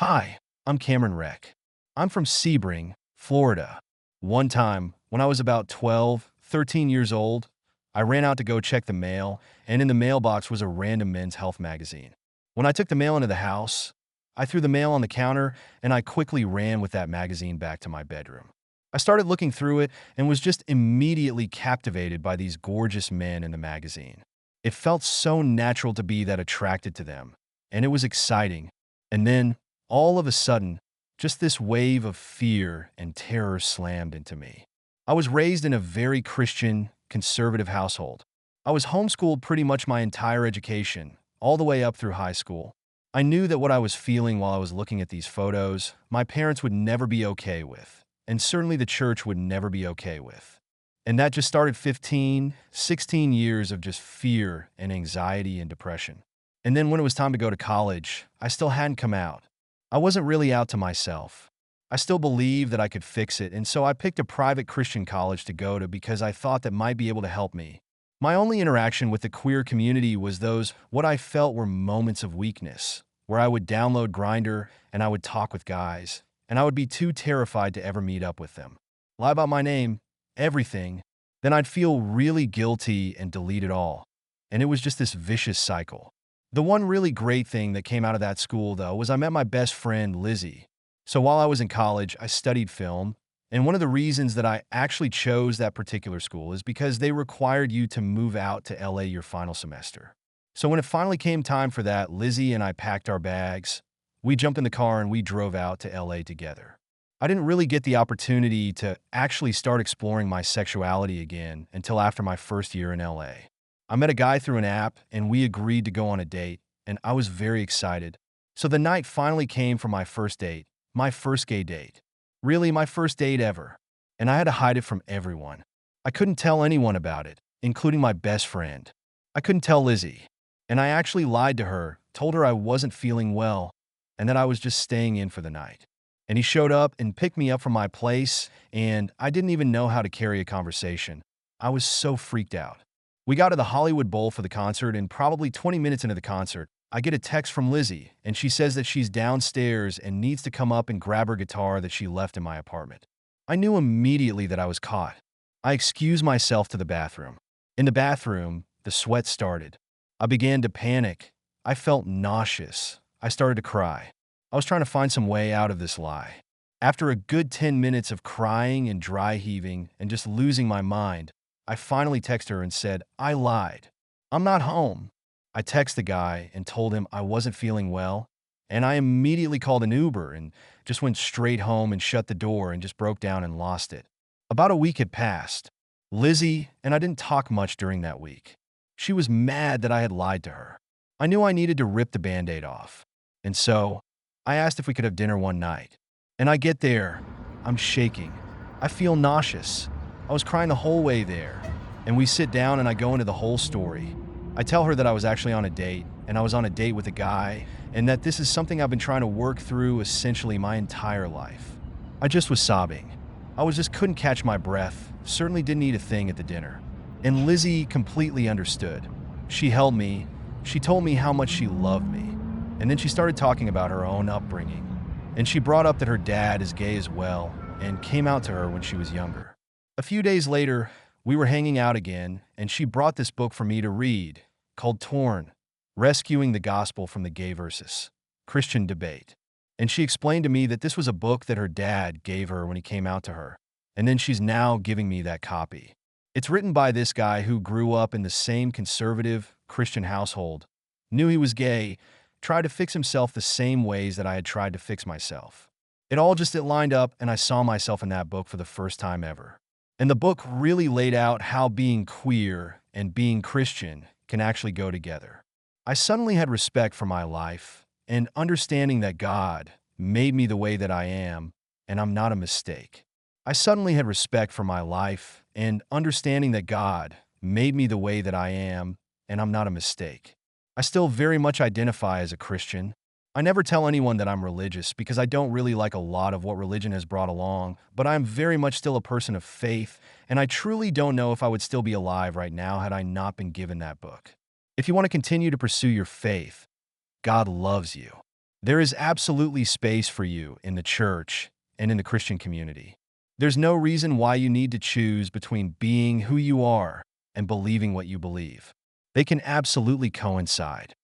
Hi, I'm Cameron Reck. I'm from Sebring, Florida. One time, when I was about 12, 13 years old, I ran out to go check the mail, and in the mailbox was a random men's health magazine. When I took the mail into the house, I threw the mail on the counter and I quickly ran with that magazine back to my bedroom. I started looking through it and was just immediately captivated by these gorgeous men in the magazine. It felt so natural to be that attracted to them, and it was exciting. And then, all of a sudden, just this wave of fear and terror slammed into me. I was raised in a very Christian, conservative household. I was homeschooled pretty much my entire education, all the way up through high school. I knew that what I was feeling while I was looking at these photos, my parents would never be okay with, and certainly the church would never be okay with. And that just started 15, 16 years of just fear and anxiety and depression. And then when it was time to go to college, I still hadn't come out. I wasn't really out to myself. I still believed that I could fix it, and so I picked a private Christian college to go to because I thought that might be able to help me. My only interaction with the queer community was those what I felt were moments of weakness, where I would download Grindr and I would talk with guys, and I would be too terrified to ever meet up with them. Lie about my name, everything, then I'd feel really guilty and delete it all. And it was just this vicious cycle. The one really great thing that came out of that school, though, was I met my best friend, Lizzie. So while I was in college, I studied film, and one of the reasons that I actually chose that particular school is because they required you to move out to LA your final semester. So when it finally came time for that, Lizzie and I packed our bags. We jumped in the car and we drove out to LA together. I didn't really get the opportunity to actually start exploring my sexuality again until after my first year in LA. I met a guy through an app and we agreed to go on a date, and I was very excited. So the night finally came for my first date, my first gay date. Really, my first date ever. And I had to hide it from everyone. I couldn't tell anyone about it, including my best friend. I couldn't tell Lizzie. And I actually lied to her, told her I wasn't feeling well, and that I was just staying in for the night. And he showed up and picked me up from my place, and I didn't even know how to carry a conversation. I was so freaked out. We got to the Hollywood Bowl for the concert, and probably 20 minutes into the concert, I get a text from Lizzie, and she says that she's downstairs and needs to come up and grab her guitar that she left in my apartment. I knew immediately that I was caught. I excused myself to the bathroom. In the bathroom, the sweat started. I began to panic. I felt nauseous. I started to cry. I was trying to find some way out of this lie. After a good 10 minutes of crying and dry heaving and just losing my mind, I finally texted her and said, I lied. I'm not home. I texted the guy and told him I wasn't feeling well, and I immediately called an Uber and just went straight home and shut the door and just broke down and lost it. About a week had passed. Lizzie and I didn't talk much during that week. She was mad that I had lied to her. I knew I needed to rip the Band-Aid off. And so, I asked if we could have dinner one night. And I get there. I'm shaking. I feel nauseous. I was crying the whole way there. And we sit down and I go into the whole story. I tell her that I was actually on a date, and I was on a date with a guy, and that this is something I've been trying to work through essentially my entire life. I just was sobbing. I just couldn't catch my breath, certainly didn't eat a thing at the dinner. And Lizzie completely understood. She held me, she told me how much she loved me, and then she started talking about her own upbringing. And she brought up that her dad is gay as well, and came out to her when she was younger. A few days later, we were hanging out again, and she brought this book for me to read, called Torn, Rescuing the Gospel from the Gay versus Christian Debate. And she explained to me that this was a book that her dad gave her when he came out to her, and then she's now giving me that copy. It's written by this guy who grew up in the same conservative Christian household, knew he was gay, tried to fix himself the same ways that I had tried to fix myself. It lined up, and I saw myself in that book for the first time ever. And the book really laid out how being queer and being Christian can actually go together. I suddenly had respect for my life and understanding that God made me the way that I am, and I'm not a mistake. I suddenly had respect for my life and understanding that God made me the way that I am, and I'm not a mistake. I still very much identify as a Christian. I never tell anyone that I'm religious because I don't really like a lot of what religion has brought along, but I'm very much still a person of faith, and I truly don't know if I would still be alive right now had I not been given that book. If you want to continue to pursue your faith, God loves you. There is absolutely space for you in the church and in the Christian community. There's no reason why you need to choose between being who you are and believing what you believe. They can absolutely coincide.